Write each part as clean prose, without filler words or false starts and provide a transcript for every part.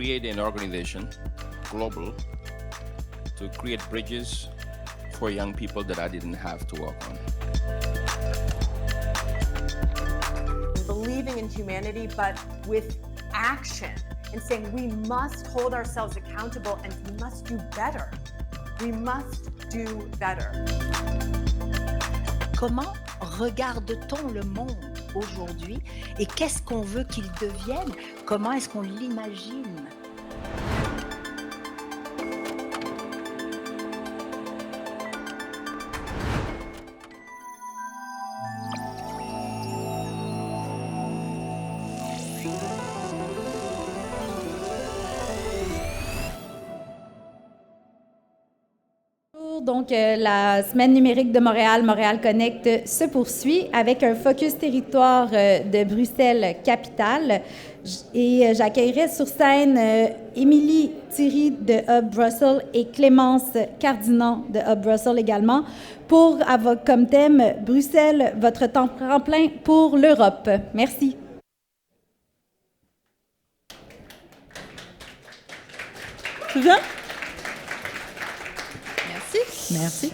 create an organization, global, to create bridges for young people that I didn't have to work on. Believing in humanity, but with action, and saying we must hold ourselves accountable and we must do better. We must do better. Comment regarde-t-on le monde aujourd'hui et qu'est-ce qu'on veut qu'il devienne? Comment est-ce qu'on l'imagine? Donc, la semaine numérique de Montréal, Montréal Connect, se poursuit avec un focus territoire de Bruxelles-Capitale. Et j'accueillerai sur scène Émilie Thierry de Hub Brussels et Clémence Cardinal de Hub Brussels également pour avoir comme thème « Bruxelles, votre temps tremplin pour l'Europe ». Merci. Tout bien? Merci.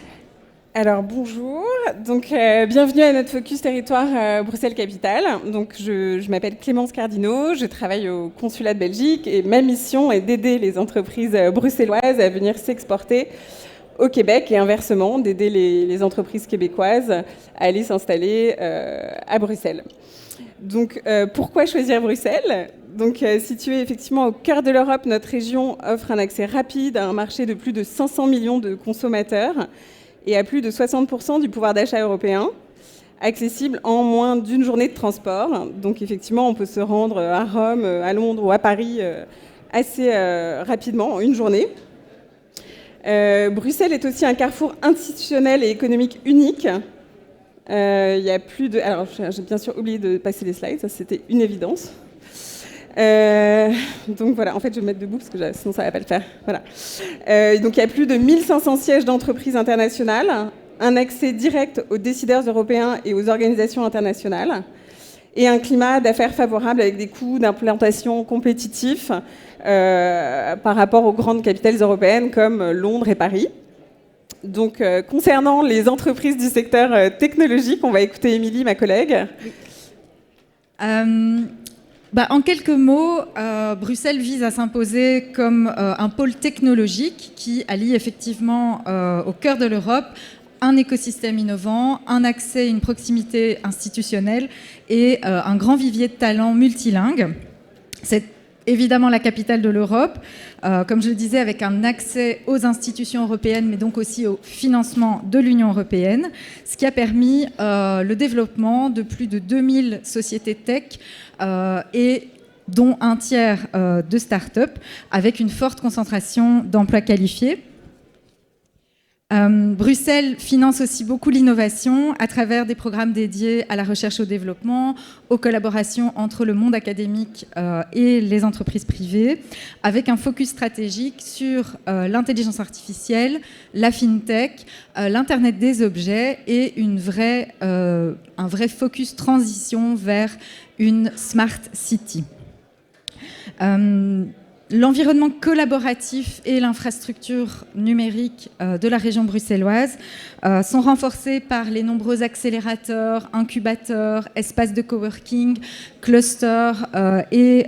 Alors bonjour, donc bienvenue à notre focus territoire Bruxelles-Capitale. Donc je m'appelle Clémence Cardinal, je travaille au consulat de Belgique et ma mission est d'aider les entreprises bruxelloises à venir s'exporter au Québec et inversement d'aider les entreprises québécoises à aller s'installer à Bruxelles. Donc pourquoi choisir Bruxelles ? Donc située effectivement au cœur de l'Europe, notre région offre un accès rapide à un marché de plus de 500 millions de consommateurs et à plus de 60% du pouvoir d'achat européen, accessible en moins d'une journée de transport. Donc effectivement, on peut se rendre à Rome, à Londres ou à Paris assez rapidement, en une journée. Bruxelles est aussi un carrefour institutionnel et économique unique. Il y a plus de... Alors, j'ai bien sûr oublié de passer les slides, ça c'était une évidence. Donc voilà, en fait je vais me mettre debout parce que sinon ça ne va pas le faire. Voilà. Donc il y a plus de 1500 sièges d'entreprises internationales, un accès direct aux décideurs européens et aux organisations internationales, et un climat d'affaires favorable avec des coûts d'implantation compétitifs par rapport aux grandes capitales européennes comme Londres et Paris. Donc concernant les entreprises du secteur technologique, on va écouter Émilie, ma collègue. En quelques mots, Bruxelles vise à s'imposer comme un pôle technologique qui allie effectivement au cœur de l'Europe un écosystème innovant, un accès, une proximité institutionnelle et un grand vivier de talents multilingues. C'est évidemment la capitale de l'Europe, comme je le disais, avec un accès aux institutions européennes, mais donc aussi au financement de l'Union européenne, ce qui a permis le développement de plus de 2000 sociétés tech et dont un tiers de start-up, avec une forte concentration d'emplois qualifiés. Bruxelles finance aussi beaucoup l'innovation à travers des programmes dédiés à la recherche et au développement, aux collaborations entre le monde académique et les entreprises privées, avec un focus stratégique sur l'intelligence artificielle, la fintech, l'Internet des objets et un vrai focus transition vers une smart city. L'environnement collaboratif et l'infrastructure numérique de la région bruxelloise sont renforcés par les nombreux accélérateurs, incubateurs, espaces de coworking, clusters et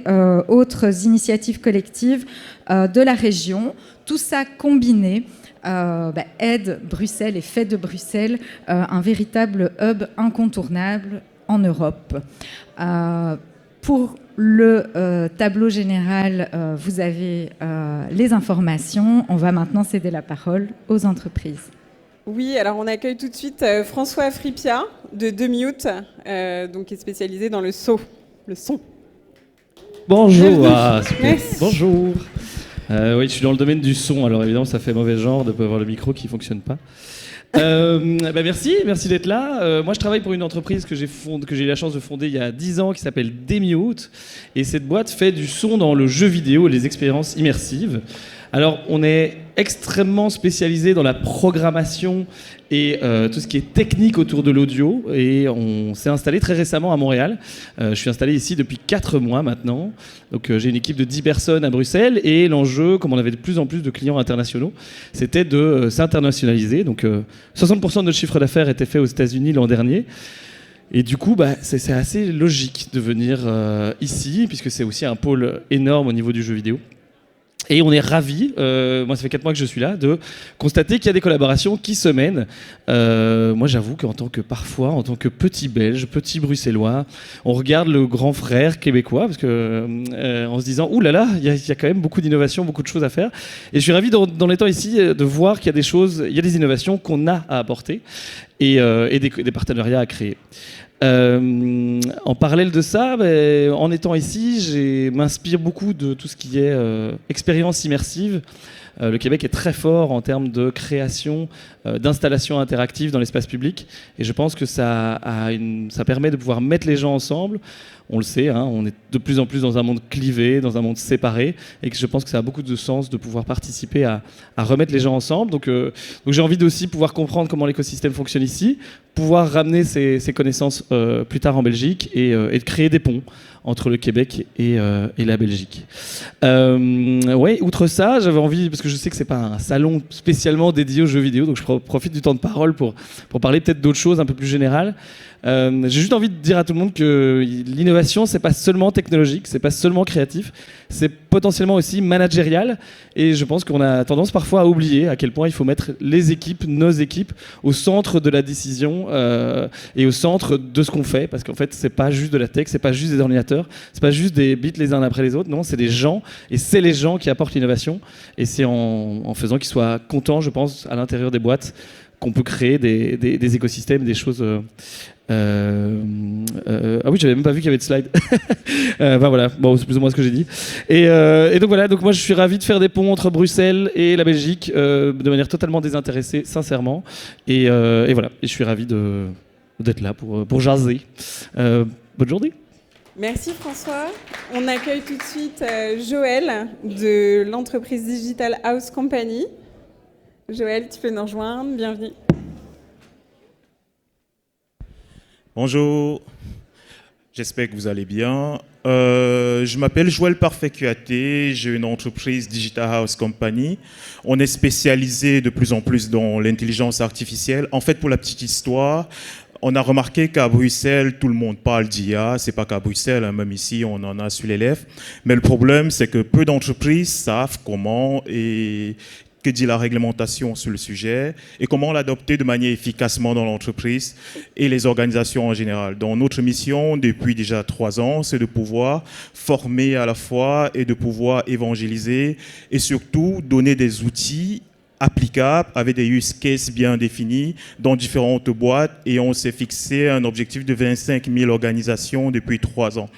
autres initiatives collectives de la région. Tout ça combiné aide Bruxelles et fait de Bruxelles un véritable hub incontournable en Europe. Pour le tableau général, vous avez les informations. On va maintenant céder la parole aux entreprises. Oui, alors on accueille tout de suite François Fripia de Demute, donc qui est spécialisé dans le son. Bonjour. Bonjour. Oui, je suis dans le domaine du son, alors évidemment ça fait mauvais genre de ne pas avoir le micro qui ne fonctionne pas. Merci d'être là. Moi, je travaille pour une entreprise que j'ai eu la chance de fonder il y a 10 ans qui s'appelle Demute. Et cette boîte fait du son dans le jeu vidéo et les expériences immersives. Alors, on est extrêmement spécialisé dans la programmation et tout ce qui est technique autour de l'audio. Et on s'est installé très récemment à Montréal. Je suis installé ici depuis 4 mois maintenant. Donc, j'ai une équipe de 10 personnes à Bruxelles. Et l'enjeu, comme on avait de plus en plus de clients internationaux, c'était de s'internationaliser. Donc, 60% de notre chiffre d'affaires était fait aux États-Unis l'an dernier. Et du coup, c'est assez logique de venir ici, puisque c'est aussi un pôle énorme au niveau du jeu vidéo. Et on est ravis, moi ça fait 4 mois que je suis là, de constater qu'il y a des collaborations qui se mènent. Moi j'avoue qu'en tant que petit Belge, petit Bruxellois, on regarde le grand frère québécois, parce que, en se disant, ouh là là, il y a quand même beaucoup d'innovations, beaucoup de choses à faire. Et je suis ravi dans les temps ici de voir qu'il y a des choses, il y a des innovations qu'on a à apporter et des partenariats à créer. En parallèle de ça, en étant ici, je m'inspire beaucoup de tout ce qui est expérience immersive. Le Québec est très fort en termes de création d'installations interactives dans l'espace public, et je pense que ça permet de pouvoir mettre les gens ensemble. On le sait, hein, on est de plus en plus dans un monde clivé, dans un monde séparé, et que je pense que ça a beaucoup de sens de pouvoir participer à remettre les gens ensemble. Donc j'ai envie d'aussi pouvoir comprendre comment l'écosystème fonctionne ici, pouvoir ramener ces connaissances plus tard en Belgique et de créer des ponts entre le Québec et la Belgique. Ouais, outre ça, j'avais envie, parce que je sais que c'est pas un salon spécialement dédié aux jeux vidéo, donc je profite du temps de parole pour parler peut-être d'autres choses un peu plus générales. J'ai juste envie de dire à tout le monde que l'innovation, c'est pas seulement technologique, c'est pas seulement créatif, c'est potentiellement aussi managérial. Et je pense qu'on a tendance parfois à oublier à quel point il faut mettre les équipes, nos équipes, au centre de la décision et au centre de ce qu'on fait. Parce qu'en fait, c'est pas juste de la tech, c'est pas juste des ordinateurs, c'est pas juste des bits les uns après les autres. Non, c'est des gens, et c'est les gens qui apportent l'innovation. Et c'est en faisant qu'ils soient contents, je pense, à l'intérieur des boîtes, qu'on peut créer des écosystèmes, des choses. Ah oui, j'avais même pas vu qu'il y avait de slide. Voilà, bon, c'est plus ou moins ce que j'ai dit. Et donc voilà, donc moi je suis ravi de faire des ponts entre Bruxelles et la Belgique de manière totalement désintéressée, sincèrement. Et voilà, et je suis ravi d'être là pour jaser. Bonne journée. Merci François. On accueille tout de suite Joël de l'entreprise Digital House Company. Joël, tu peux nous rejoindre, bienvenue. Bonjour, j'espère que vous allez bien. Je m'appelle Joël Parfait-Cuaté, j'ai une entreprise Digital House Company. On est spécialisé de plus en plus dans l'intelligence artificielle. En fait, pour la petite histoire, on a remarqué qu'à Bruxelles, tout le monde parle d'IA. C'est pas qu'à Bruxelles, hein, même ici, on en a sur les lèvres. Mais le problème, c'est que peu d'entreprises savent comment et que dit la réglementation sur le sujet et comment l'adopter de manière efficacement dans l'entreprise et les organisations en général. Donc notre mission depuis déjà 3 ans, c'est de pouvoir former à la fois et de pouvoir évangéliser et surtout donner des outils applicables avec des use cases bien définis dans différentes boîtes, et on s'est fixé un objectif de 25 000 organisations depuis 3 ans.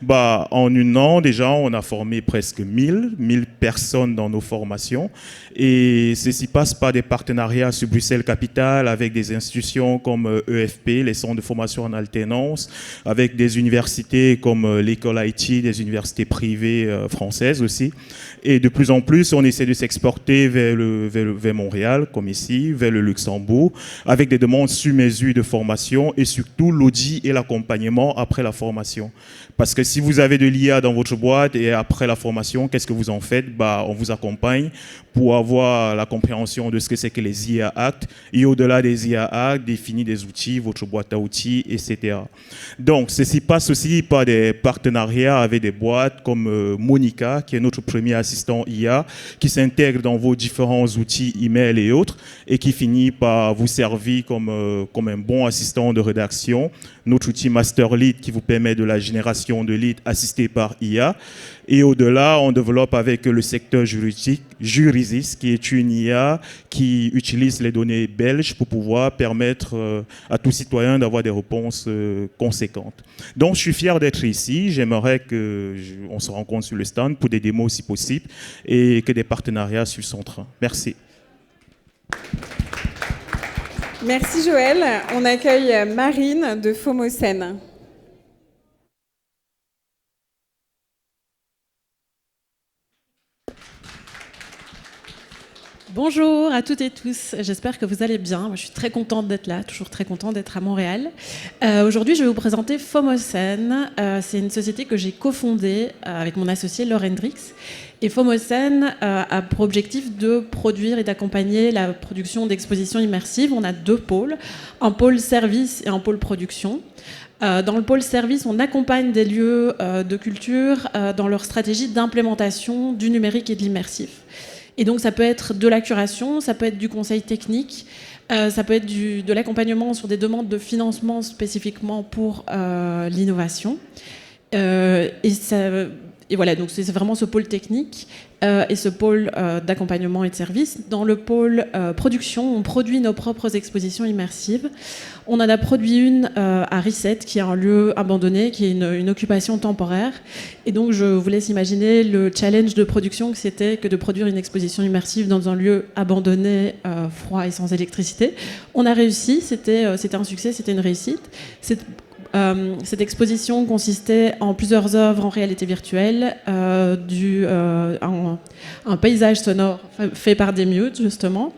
En 1 an déjà, on a formé presque 1000 personnes dans nos formations, et ceci passe par des partenariats sur Bruxelles Capitale avec des institutions comme EFP, les centres de formation en alternance, avec des universités comme l'école IT, des universités privées françaises aussi. Et de plus en plus, on essaie de s'exporter vers Montréal, comme ici, vers le Luxembourg, avec des demandes sur mesure de formation et surtout l'audit et l'accompagnement après la formation. Parce que si vous avez de l'IA dans votre boîte et après la formation, qu'est-ce que vous en faites? On vous accompagne pour avoir la compréhension de ce que c'est que les IA Acts, et au-delà des IA Acts, définir des outils, votre boîte à outils, etc. Donc, ceci passe aussi par des partenariats avec des boîtes comme Monica, qui est notre premier assistant IA, qui s'intègre dans vos différents outils email et autres, et qui finit par vous servir comme un bon assistant de rédaction. Notre outil Master Lead qui vous permet de la génération de leads assistés par IA. Et au-delà, on développe avec le secteur juridique Jurisys, qui est une IA qui utilise les données belges pour pouvoir permettre à tout citoyen d'avoir des réponses conséquentes. Donc, je suis fier d'être ici. J'aimerais qu'on se rencontre sur le stand pour des démos si possible et que des partenariats suivent son train. Merci. Merci Joël. On accueille Marine de Fomocène. Bonjour à toutes et tous, j'espère que vous allez bien. Moi, je suis très contente d'être là, toujours très contente d'être à Montréal. Aujourd'hui, je vais vous présenter Fomocène. C'est une société que j'ai cofondée avec mon associé Laure Hendrix. Et Fomocène a pour objectif de produire et d'accompagner la production d'expositions immersives. On a 2 pôles, un pôle service et un pôle production. Dans le pôle service, on accompagne des lieux de culture dans leur stratégie d'implémentation du numérique et de l'immersif. Et donc ça peut être de la curation, ça peut être du conseil technique, ça peut être de l'accompagnement sur des demandes de financement spécifiquement pour l'innovation. Et voilà, donc c'est vraiment ce pôle technique et ce pôle d'accompagnement et de service. Dans le pôle production, on produit nos propres expositions immersives. On en a produit une à Reset, qui est un lieu abandonné, qui est une occupation temporaire. Et donc, je vous laisse imaginer le challenge de production que c'était que de produire une exposition immersive dans un lieu abandonné, froid et sans électricité. On a réussi, c'était un succès, c'était une réussite. Cette exposition consistait en plusieurs œuvres en réalité virtuelle, un paysage sonore fait par des mutes, justement.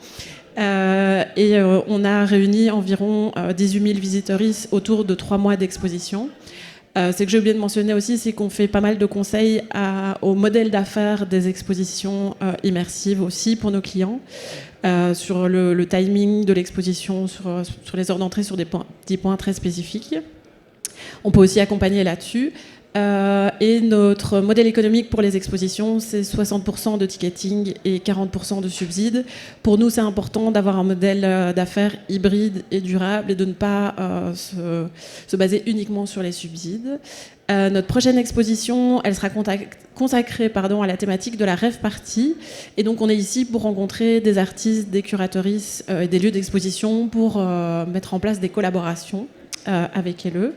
On a réuni environ 18 000 visiteurs autour de 3 mois d'exposition. Ce que j'ai oublié de mentionner aussi, c'est qu'on fait pas mal de conseils au modèle d'affaires des expositions immersives aussi pour nos clients, sur le timing de l'exposition, sur les heures d'entrée, sur des petits points très spécifiques. On peut aussi accompagner là-dessus. Et notre modèle économique pour les expositions, c'est 60% de ticketing et 40% de subsides. Pour nous, c'est important d'avoir un modèle d'affaires hybride et durable et de ne pas se baser uniquement sur les subsides. Notre prochaine exposition, elle sera consacrée à la thématique de la rave party. Et donc, on est ici pour rencontrer des artistes, des curatrices et des lieux d'exposition pour mettre en place des collaborations avec LE.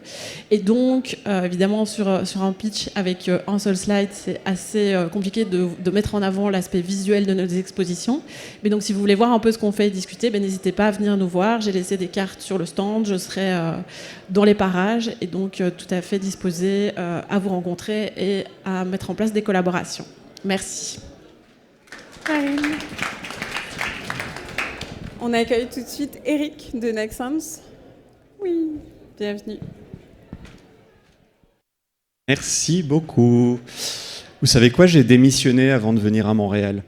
Et donc, évidemment, sur un pitch avec un seul slide, c'est assez compliqué de mettre en avant l'aspect visuel de nos expositions. Mais donc, si vous voulez voir un peu ce qu'on fait et discuter, n'hésitez pas à venir nous voir. J'ai laissé des cartes sur le stand, je serai dans les parages et donc tout à fait disposée à vous rencontrer et à mettre en place des collaborations. Merci. On accueille tout de suite Eric de Nexams. Oui. Bienvenue. Merci beaucoup. Vous savez quoi, j'ai démissionné avant de venir à Montréal.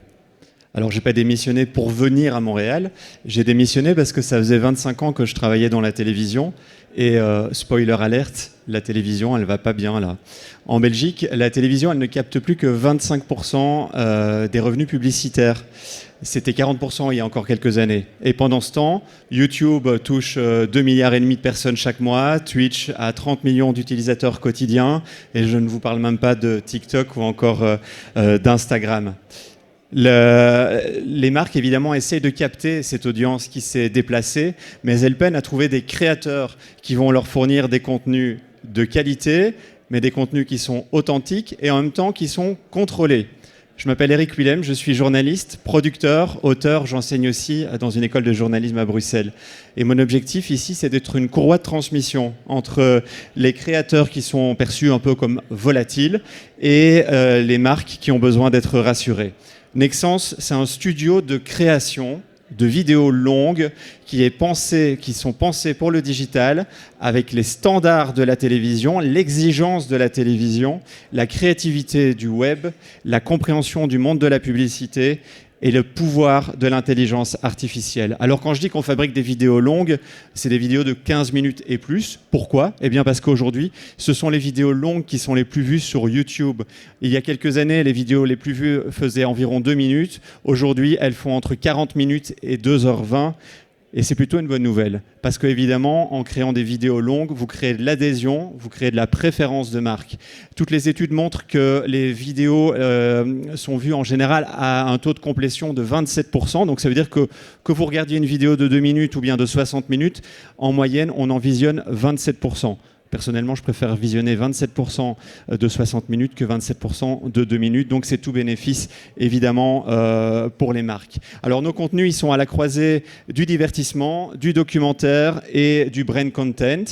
Alors, j'ai pas démissionné pour venir à Montréal, j'ai démissionné parce que ça faisait 25 ans que je travaillais dans la télévision et spoiler alerte, la télévision, elle va pas bien là. En Belgique, la télévision, elle ne capte plus que 25% des revenus publicitaires. C'était 40% il y a encore quelques années. Et pendant ce temps, YouTube touche 2,5 milliards de personnes chaque mois, Twitch a 30 millions d'utilisateurs quotidiens, et je ne vous parle même pas de TikTok ou encore d'Instagram. Les marques, évidemment, essayent de capter cette audience qui s'est déplacée, mais elles peinent à trouver des créateurs qui vont leur fournir des contenus de qualité, mais des contenus qui sont authentiques et en même temps qui sont contrôlés. Je m'appelle Eric Willem, je suis journaliste, producteur, auteur, j'enseigne aussi dans une école de journalisme à Bruxelles. Et mon objectif ici, c'est d'être une courroie de transmission entre les créateurs qui sont perçus un peu comme volatiles et les marques qui ont besoin d'être rassurées. Nexans, c'est un studio de création de vidéos longues qui sont pensées pour le digital, avec les standards de la télévision, l'exigence de la télévision, la créativité du web, la compréhension du monde de la publicité et le pouvoir de l'intelligence artificielle. Alors quand je dis qu'on fabrique des vidéos longues, c'est des vidéos de 15 minutes et plus. Pourquoi ? Eh bien parce qu'aujourd'hui, ce sont les vidéos longues qui sont les plus vues sur YouTube. Il y a quelques années, les vidéos les plus vues faisaient environ 2 minutes. Aujourd'hui, elles font entre 40 minutes et 2h20. Et c'est plutôt une bonne nouvelle, parce qu'évidemment, en créant des vidéos longues, vous créez de l'adhésion, vous créez de la préférence de marque. Toutes les études montrent que les vidéos sont vues en général à un taux de complétion de 27%. Donc ça veut dire que vous regardiez une vidéo de 2 minutes ou bien de 60 minutes, en moyenne, on en visionne 27%. Personnellement, je préfère visionner 27% de 60 minutes que 27% de 2 minutes. Donc, c'est tout bénéfice, évidemment, pour les marques. Alors, nos contenus, ils sont à la croisée du divertissement, du documentaire et du brand content.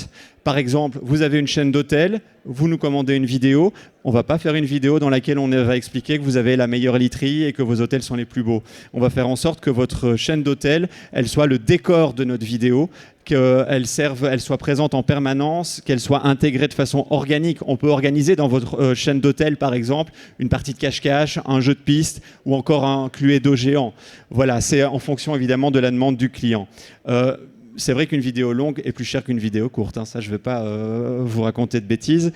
Par exemple, vous avez une chaîne d'hôtel, vous nous commandez une vidéo. On ne va pas faire une vidéo dans laquelle on va expliquer que vous avez la meilleure literie et que vos hôtels sont les plus beaux. On va faire en sorte que votre chaîne d'hôtel, elle soit le décor de notre vidéo, qu'elle soit présente en permanence, qu'elle soit intégrée de façon organique. On peut organiser dans votre chaîne d'hôtel, par exemple, une partie de cache-cache, un jeu de piste ou encore un Cluedo géant. Voilà, c'est en fonction évidemment de la demande du client. C'est vrai qu'une vidéo longue est plus chère qu'une vidéo courte, hein. Ça je ne vais pas vous raconter de bêtises.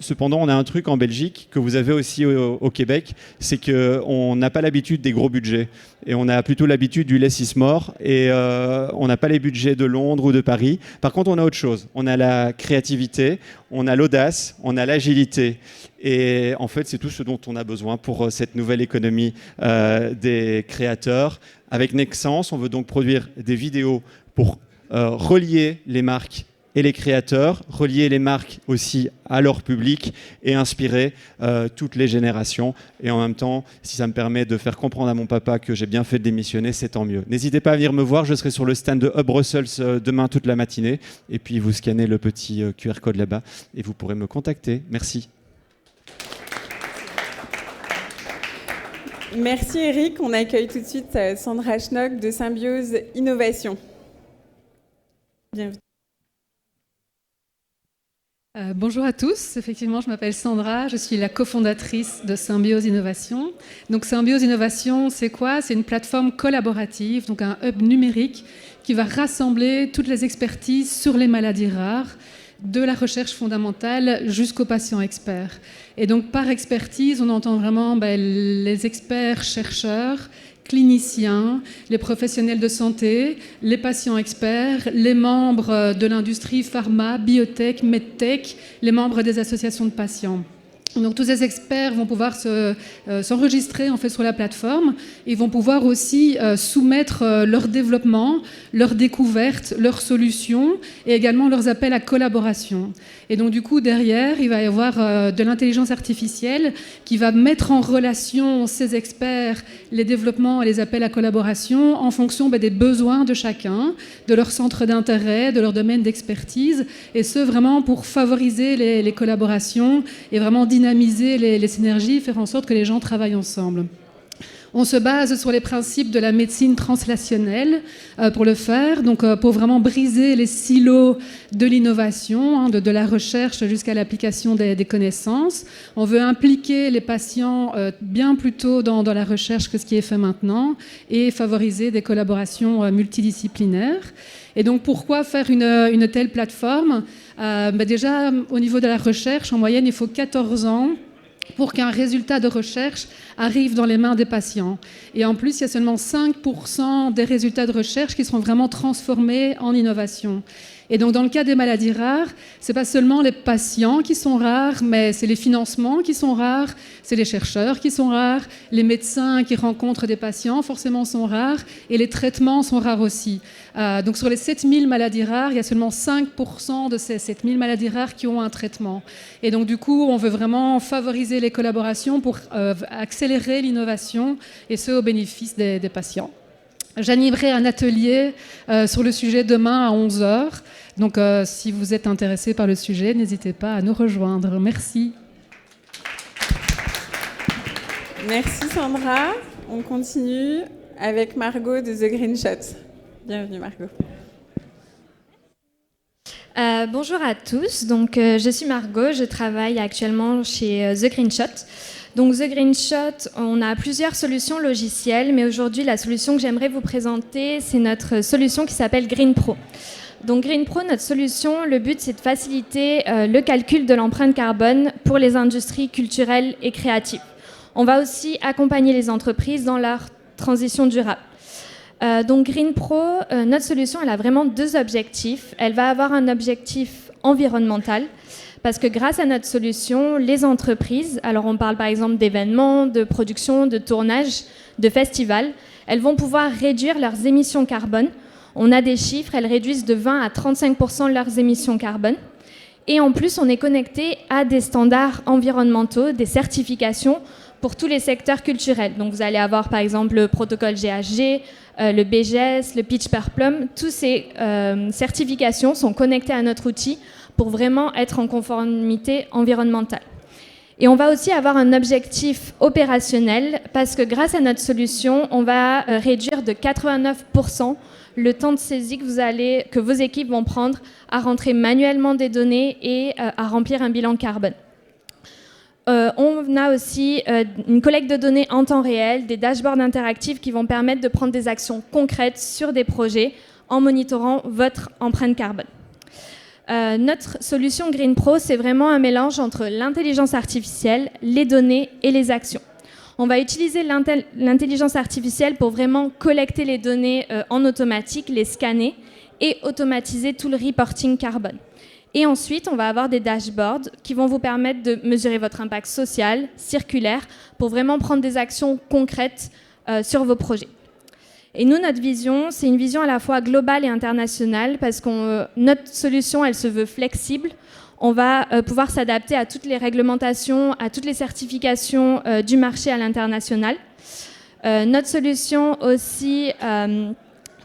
Cependant, on a un truc en Belgique que vous avez aussi au Québec, c'est qu'on n'a pas l'habitude des gros budgets. Et on a plutôt l'habitude du less is more. Et on n'a pas les budgets de Londres ou de Paris. Par contre, on a autre chose. On a la créativité, on a l'audace, on a l'agilité. Et en fait, c'est tout ce dont on a besoin pour cette nouvelle économie des créateurs. Avec Nexence, on veut donc produire des vidéos pour relier les marques et les créateurs, relier les marques aussi à leur public et inspirer toutes les générations. Et en même temps, si ça me permet de faire comprendre à mon papa que j'ai bien fait de démissionner, c'est tant mieux. N'hésitez pas à venir me voir, je serai sur le stand de Hub Brussels demain toute la matinée. Et puis vous scannez le petit QR code là-bas et vous pourrez me contacter. Merci. Merci Eric. On accueille tout de suite Sandra Schnock de Symbiose Innovation. Bienvenue. Bonjour à tous, effectivement je m'appelle Sandra, je suis la cofondatrice de Symbiose Innovation. Donc Symbiose Innovation, c'est quoi? C'est une plateforme collaborative, donc un hub numérique qui va rassembler toutes les expertises sur les maladies rares, de la recherche fondamentale jusqu'aux patients experts. Et donc par expertise, on entend vraiment les experts chercheurs, cliniciens, les professionnels de santé, les patients experts, les membres de l'industrie pharma, biotech, medtech, les membres des associations de patients. Donc tous ces experts vont pouvoir s'enregistrer en fait sur la plateforme et vont pouvoir aussi soumettre leur développement, leurs découvertes, leurs solutions et également leurs appels à collaboration. Et donc du coup derrière, il va y avoir de l'intelligence artificielle qui va mettre en relation ces experts, les développements et les appels à collaboration en fonction des besoins de chacun, de leur centre d'intérêt, de leur domaine d'expertise, et ce vraiment pour favoriser les collaborations et vraiment dynamiser les synergies, faire en sorte que les gens travaillent ensemble. On se base sur les principes de la médecine translationnelle pour le faire, donc pour vraiment briser les silos de l'innovation, de la recherche jusqu'à l'application des connaissances. On veut impliquer les patients bien plus tôt dans la recherche que ce qui est fait maintenant et favoriser des collaborations multidisciplinaires. Et donc pourquoi faire une telle plateforme? Déjà, au niveau de la recherche, en moyenne, il faut 14 ans pour qu'un résultat de recherche arrive dans les mains des patients. Et en plus, il y a seulement 5% des résultats de recherche qui seront vraiment transformés en innovation. Et donc, dans le cas des maladies rares, ce n'est pas seulement les patients qui sont rares, mais c'est les financements qui sont rares, c'est les chercheurs qui sont rares, les médecins qui rencontrent des patients forcément sont rares, et les traitements sont rares aussi. Donc, sur les 7000 maladies rares, il y a seulement 5% de ces 7000 maladies rares qui ont un traitement. Et donc, du coup, on veut vraiment favoriser les collaborations pour accélérer l'innovation, et ce, au bénéfice des patients. J'animerai un atelier sur le sujet demain à 11h. Donc, si vous êtes intéressé par le sujet, n'hésitez pas à nous rejoindre. Merci. Merci Sandra. On continue avec Margot de The Green Shot. Bienvenue Margot. Bonjour à tous. Donc, je suis Margot. Je travaille actuellement chez The Green Shot. Donc The Green Shot, on a plusieurs solutions logicielles, mais aujourd'hui la solution que j'aimerais vous présenter, c'est notre solution qui s'appelle Green Pro. Donc Green Pro, notre solution, le but c'est de faciliter le calcul de l'empreinte carbone pour les industries culturelles et créatives. On va aussi accompagner les entreprises dans leur transition durable. Donc Green Pro, notre solution, elle a vraiment deux objectifs. Elle va avoir un objectif environnemental, parce que grâce à notre solution, les entreprises, alors on parle par exemple d'événements, de production, de tournage, de festivals, elles vont pouvoir réduire leurs émissions carbone. On a des chiffres, elles réduisent de 20 à 35% leurs émissions carbone. Et en plus, on est connecté à des standards environnementaux, des certifications pour tous les secteurs culturels. Donc vous allez avoir par exemple le protocole GHG, le BGS, le Pitch per Plum. Toutes ces certifications sont connectées à notre outil pour vraiment être en conformité environnementale. Et on va aussi avoir un objectif opérationnel parce que grâce à notre solution, on va réduire de 89% le temps de saisie que vos équipes vont prendre à rentrer manuellement des données et à remplir un bilan carbone. On a aussi une collecte de données en temps réel, des dashboards interactifs qui vont permettre de prendre des actions concrètes sur des projets en monitorant votre empreinte carbone. Notre solution Green Pro, c'est vraiment un mélange entre l'intelligence artificielle, les données et les actions. On va utiliser l'intelligence artificielle pour vraiment collecter les données en automatique, les scanner et automatiser tout le reporting carbone. Et ensuite, on va avoir des dashboards qui vont vous permettre de mesurer votre impact social, circulaire, pour vraiment prendre des actions concrètes sur vos projets. Et nous, notre vision, c'est une vision à la fois globale et internationale parce que notre solution, elle se veut flexible. On va pouvoir s'adapter à toutes les réglementations, à toutes les certifications du marché à l'international. Notre solution aussi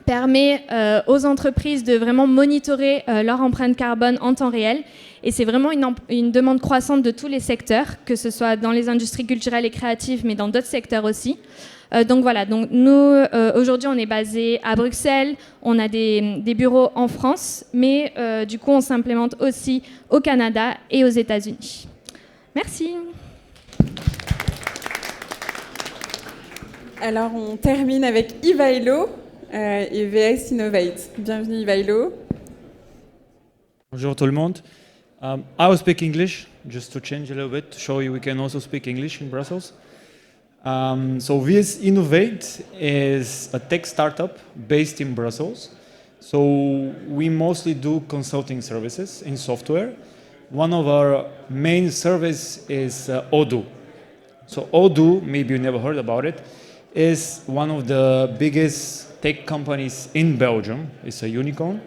permet aux entreprises de vraiment monitorer leur empreinte carbone en temps réel. Et c'est vraiment une demande croissante de tous les secteurs, que ce soit dans les industries culturelles et créatives, mais dans d'autres secteurs aussi. Donc voilà, donc nous, aujourd'hui, on est basé à Bruxelles, on a des bureaux en France, mais du coup, on s'implémente aussi au Canada et aux États-Unis. Merci. Alors, on termine avec Ivailo et VS Innovate. Bienvenue, Ivailo. Bonjour tout le monde. I will speak English, just to change a little bit, to show you we can also speak English in Brussels. So VS Innovate is a tech startup based in Brussels. So we mostly do consulting services in software. One of our main service is Odoo. So Odoo, maybe you never heard about it, is one of the biggest tech companies in Belgium. It's a unicorn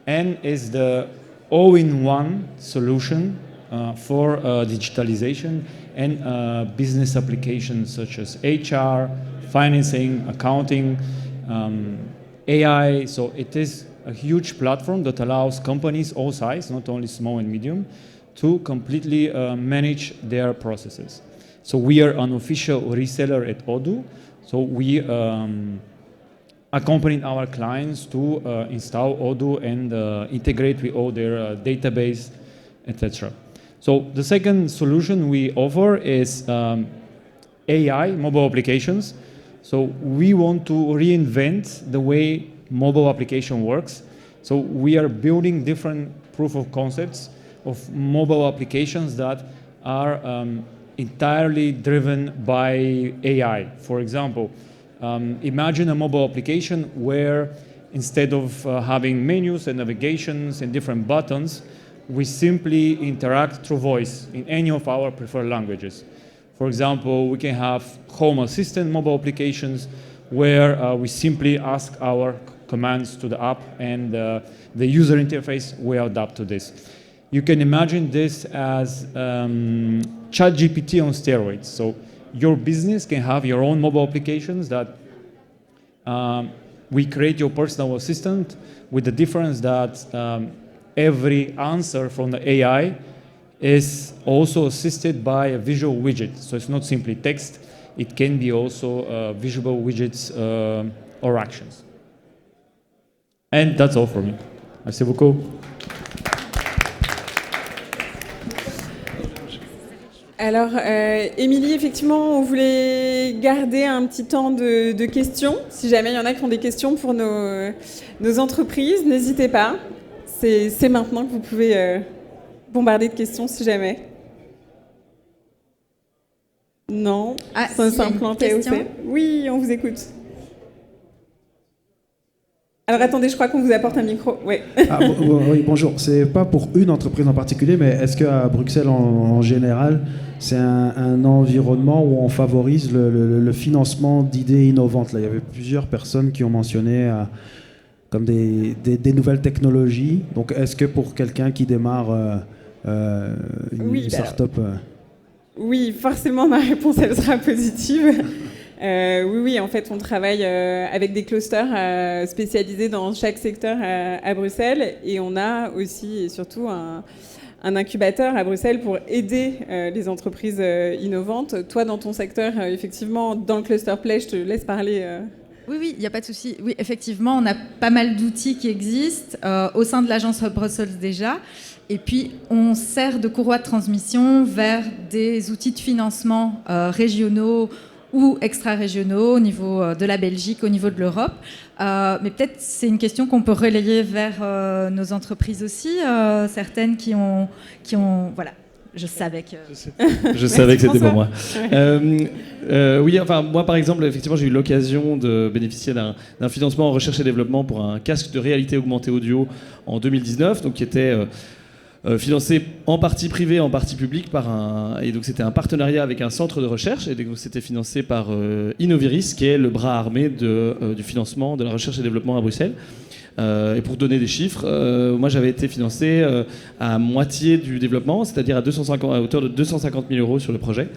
and is the all-in-one solution for digitalization and business applications such as HR, financing, accounting, AI. So it is a huge platform that allows companies all size, not only small and medium, to completely manage their processes. So we are an official reseller at Odoo. So we accompany our clients to install Odoo and integrate with all their database, etc. So the second solution we offer is AI, mobile applications. So we want to reinvent the way mobile application works. So we are building different proof of concepts of mobile applications that are entirely driven by AI. For example, imagine a mobile application where instead of having menus and navigations and different buttons, we simply interact through voice in any of our preferred languages. For example, we can have Home Assistant mobile applications where we simply ask our commands to the app and the user interface will adapt to this. You can imagine this as ChatGPT on steroids. So your business can have your own mobile applications that we create your personal assistant with the difference that every answer from the AI is also assisted by a visual widget. So it's not simply text, it can be also visual widgets or actions. And that's all for me. Merci beaucoup. Alors, Émilie, effectivement, on voulait garder un petit temps de questions. Si jamais il y en a qui ont des questions pour nos entreprises, n'hésitez pas. C'est maintenant que vous pouvez bombarder de questions si jamais. Non, ça s'implantait aussi. Oui, on vous écoute. Alors attendez, je crois qu'on vous apporte un micro. Ouais. Oui, bonjour. C'est pas pour une entreprise en particulier, mais est-ce qu'à Bruxelles en général, c'est un environnement où on favorise le financement d'idées innovantes? Là, il y avait plusieurs personnes qui ont mentionné comme des nouvelles technologies. Donc est-ce que pour quelqu'un qui démarre Oui, start-up Oui, forcément, ma réponse, elle sera positive. Oui, en fait, on travaille avec des clusters spécialisés dans chaque secteur à Bruxelles. Et on a aussi et surtout un incubateur à Bruxelles pour aider les entreprises innovantes. Toi, dans ton secteur, effectivement, dans le cluster Play, je te laisse parler. Oui, il n'y a pas de souci. Oui, effectivement, on a pas mal d'outils qui existent au sein de l'agence Hub Brussels déjà. Et puis, on sert de courroie de transmission vers des outils de financement régionaux ou extra-régionaux au niveau de la Belgique, au niveau de l'Europe. Mais peut-être c'est une question qu'on peut relayer vers nos entreprises aussi, certaines qui ont... Voilà, je savais que... Je savais que c'était pour moi. Oui, enfin, moi, par exemple, effectivement, j'ai eu l'occasion de bénéficier d'un financement en recherche et développement pour un casque de réalité augmentée audio en 2019, donc qui était... financé en partie privé, en partie public et donc c'était un partenariat avec un centre de recherche et donc c'était financé par Innoviris qui est le bras armé du financement de la recherche et développement à Bruxelles. Et pour donner des chiffres, moi j'avais été financé à moitié du développement, c'est-à-dire à hauteur de 250 000 euros sur le projet.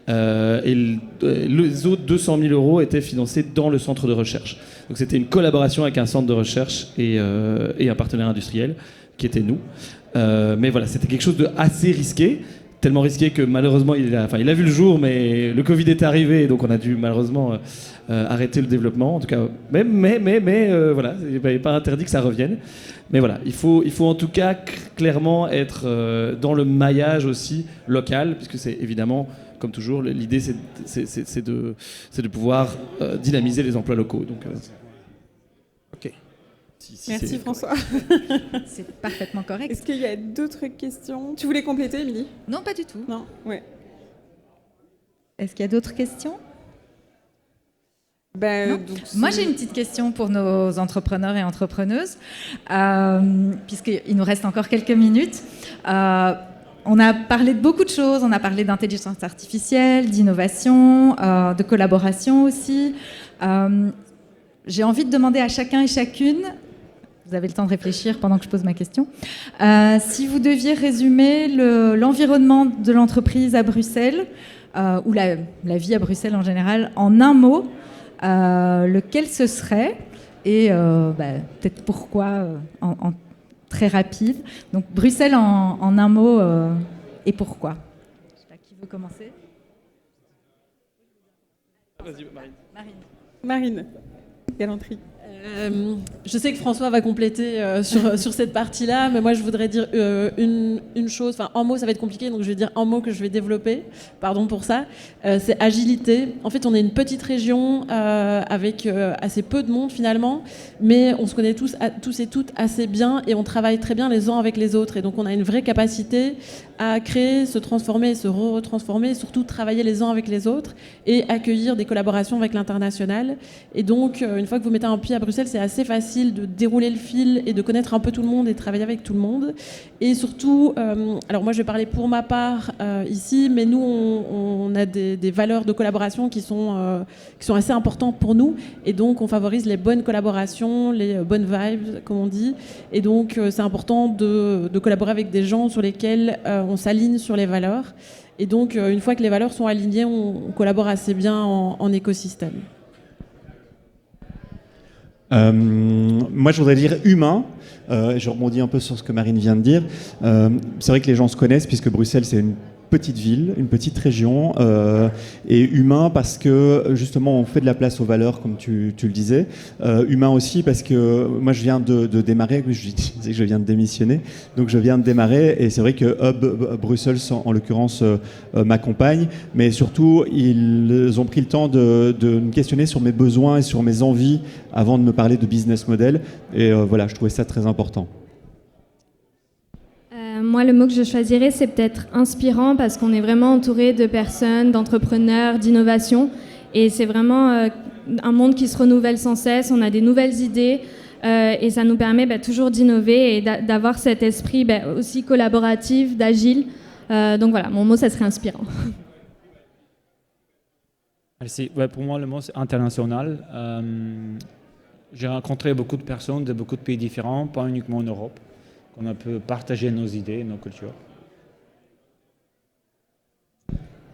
Et les autres 200 000 euros étaient financés dans le centre de recherche. Donc c'était une collaboration avec un centre de recherche et un partenaire industriel qui était nous. Mais voilà, c'était quelque chose de assez risqué, tellement risqué que malheureusement il a vu le jour, mais le Covid est arrivé, donc on a dû malheureusement arrêter le développement. En tout cas, mais voilà, il n'est pas interdit que ça revienne. Mais voilà, il faut en tout cas clairement être dans le maillage aussi local, puisque c'est évidemment, comme toujours, l'idée c'est de pouvoir dynamiser les emplois locaux. Donc, ok. Merci François. C'est parfaitement correct. Est-ce qu'il y a d'autres questions? Tu voulais compléter, Émilie? Non, pas du tout. Non, ouais. Est-ce qu'il y a d'autres questions? Moi, j'ai une petite question pour nos entrepreneurs et entrepreneuses, puisqu'il nous reste encore quelques minutes. On a parlé de beaucoup de choses. On a parlé d'intelligence artificielle, d'innovation, de collaboration aussi. J'ai envie de demander à chacun et chacune, vous avez le temps de réfléchir pendant que je pose ma question, si vous deviez résumer l'environnement de l'entreprise à Bruxelles, ou la vie à Bruxelles en général, en un mot, lequel ce serait et peut-être pourquoi en très rapide. Donc Bruxelles en un mot et pourquoi. Je sais pas, qui veut commencer? Vas-y, Marine. Marine. Galanterie. Je sais que François va compléter sur cette partie-là, mais moi je voudrais dire une chose, enfin en mots ça va être compliqué, donc je vais dire un mot que je vais développer, pardon pour ça, c'est agilité. En fait on est une petite région avec assez peu de monde finalement, mais on se connaît tous et toutes assez bien et on travaille très bien les uns avec les autres, et donc on a une vraie capacité à créer, se transformer, se retransformer, et surtout travailler les uns avec les autres et accueillir des collaborations avec l'international. Et donc une fois que vous mettez un pied à Bruxelles, c'est assez facile de dérouler le fil et de connaître un peu tout le monde et de travailler avec tout le monde. Et surtout, alors moi je vais parler pour ma part ici, mais nous on a des valeurs de collaboration qui sont assez importantes pour nous, et donc on favorise les bonnes collaborations, les bonnes vibes comme on dit, et donc c'est important de collaborer avec des gens sur lesquels on s'aligne sur les valeurs, et donc une fois que les valeurs sont alignées, on collabore assez bien en écosystème. Moi, je voudrais dire humain. Je rebondis un peu sur ce que Marine vient de dire. C'est vrai que les gens se connaissent puisque Bruxelles, c'est une petite ville, une petite région, et humain parce que justement on fait de la place aux valeurs comme tu le disais. Humain aussi parce que moi je viens de démarrer, je disais que je viens de démissionner, donc je viens de démarrer, et c'est vrai que Hub Bruxelles en l'occurrence m'accompagne, mais surtout ils ont pris le temps de me questionner sur mes besoins et sur mes envies avant de me parler de business model, et voilà, je trouvais ça très important. Moi, le mot que je choisirais, c'est peut-être inspirant, parce qu'on est vraiment entouré de personnes, d'entrepreneurs, d'innovation. Et c'est vraiment un monde qui se renouvelle sans cesse. On a des nouvelles idées et ça nous permet toujours d'innover et d'avoir cet esprit aussi collaboratif, d'agile. Donc voilà, mon mot, ça serait inspirant. Merci. Ouais, pour moi, le mot, c'est international. J'ai rencontré beaucoup de personnes de beaucoup de pays différents, pas uniquement en Europe. On peut partager nos idées, nos cultures.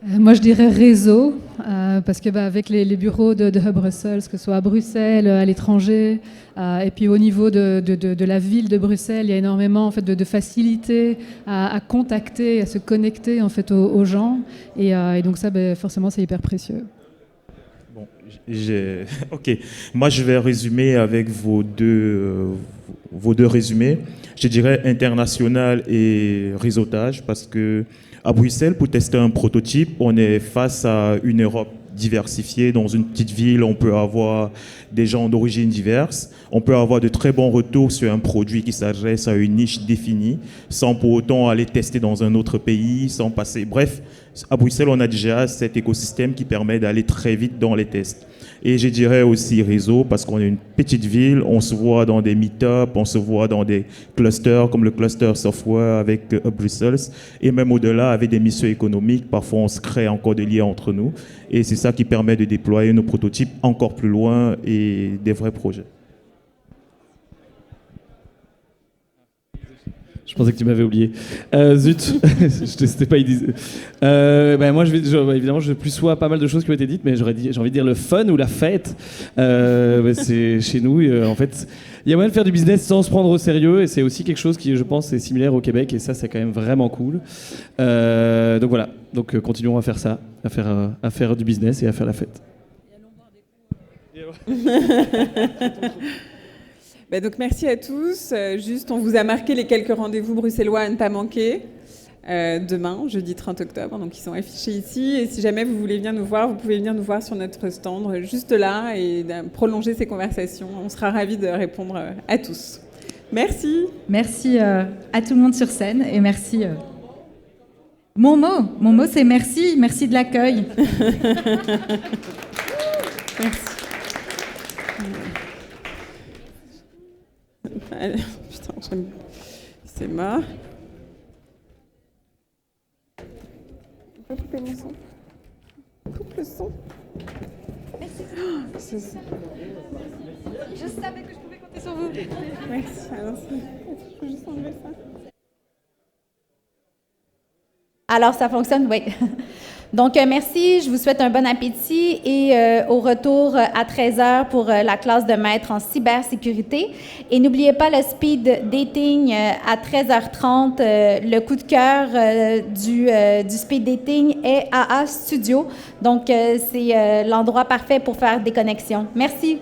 Moi, je dirais réseau, parce que avec les bureaux de Hub Brussels, que ce soit à Bruxelles, à l'étranger, et puis au niveau de la ville de Bruxelles, il y a énormément en fait, de facilité à contacter, à se connecter en fait, aux gens. Et donc ça, forcément, c'est hyper précieux. Bon, ok. Moi, je vais résumer avec vos deux résumés. Je dirais international et réseautage, parce que à Bruxelles, pour tester un prototype, on est face à une Europe diversifiée. Dans une petite ville, on peut avoir des gens d'origine diverses. On peut avoir de très bons retours sur un produit qui s'adresse à une niche définie, sans pour autant aller tester dans un autre pays, sans passer... Bref, à Bruxelles, on a déjà cet écosystème qui permet d'aller très vite dans les tests. Et je dirais aussi réseau, parce qu'on est une petite ville, on se voit dans des meet-up, on se voit dans des clusters, comme le cluster software avec Brussels, et même au-delà, avec des missions économiques, parfois on se crée encore des liens entre nous. Et c'est ça qui permet de déployer nos prototypes encore plus loin et des vrais projets. Je pensais que tu m'avais oublié. Zut, je t'ai pas dit. Moi, évidemment, je plus sois pas mal de choses qui ont été dites, mais j'ai envie de dire le fun ou la fête. C'est chez nous, en fait, il y a moyen de faire du business sans se prendre au sérieux, et c'est aussi quelque chose qui, je pense, est similaire au Québec, et ça, c'est quand même vraiment cool. Donc voilà, donc continuons à faire ça, à faire du business et à faire la fête. Donc merci à tous. Juste, on vous a marqué les quelques rendez-vous bruxellois à ne pas manquer. Demain, jeudi 30 octobre, donc ils sont affichés ici. Et si jamais vous voulez venir nous voir, vous pouvez venir nous voir sur notre stand, juste là, et prolonger ces conversations. On sera ravis de répondre à tous. Merci. Merci à tout le monde sur scène, et merci... Mon mot, c'est merci. Merci de l'accueil. Merci. Putain, c'est mort. On peut couper mon son. Coupe le son. Merci. Je savais que je pouvais compter sur vous. Merci. Alors, je peux juste enlever ça. Alors, ça fonctionne, oui. Donc, merci, je vous souhaite un bon appétit et au retour à 13h pour la classe de maître en cybersécurité. Et n'oubliez pas le speed dating à 13h30. Le coup de cœur du speed dating est AA Studio. Donc, c'est l'endroit parfait pour faire des connexions. Merci.